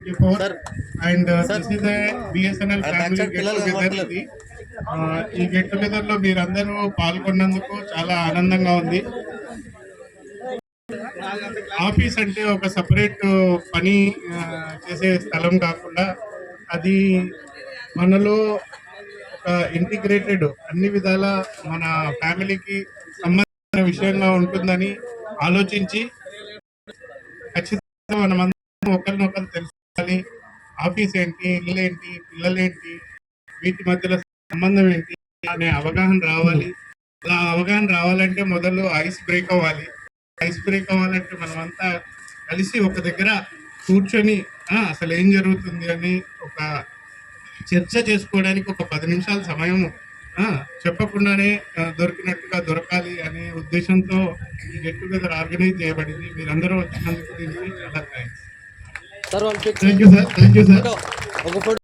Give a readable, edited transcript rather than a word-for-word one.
before, and this is a BSNL family get together ఇది. ఈ get together లో మీరందరూ పాల్గొన్నందుకు చాలా ఆనందంగా ఉంది. ఆఫీస్ అంటే ఒక సపరేట్ పని చేసే స్థలం కాకుండా అది మనలో ఒక ఇంటిగ్రేటెడ్ అన్ని విధాల మన ఫ్యామిలీకి సంబంధించిన విషయంగా ఉంటుందని ఆలోచించి ఖచ్చితంగా మనమందరం ఒకరినొకరు తెలుసుకోవాలి. ఆఫీస్ ఏంటి, ఇల్లు ఏంటి, పిల్లలేంటి, వీటి మధ్యలో సంబంధం ఏంటి అనే అవగాహన రావాలి. అలా అవగాహన రావాలంటే మొదలు ఐస్ బ్రేక్ అవ్వాలి. ఐస్ బ్రేక్ అవ్వాలంటే మనమంతా కలిసి ఒక దగ్గర కూర్చొని అసలు ఏం జరుగుతుంది అని ఒక చర్చ చేసుకోవడానికి ఒక 10 నిమిషాల సమయం చెప్పకుండానే దొరికినట్టుగా దొరకాలి అనే ఉద్దేశంతో ఈ గెట్ టుగెదర్ ఆర్గనైజ్ చేయబడింది. మీరందరూ వచ్చినందుకు దీనికి చాలా థ్యాంక్స్. Thank you sir.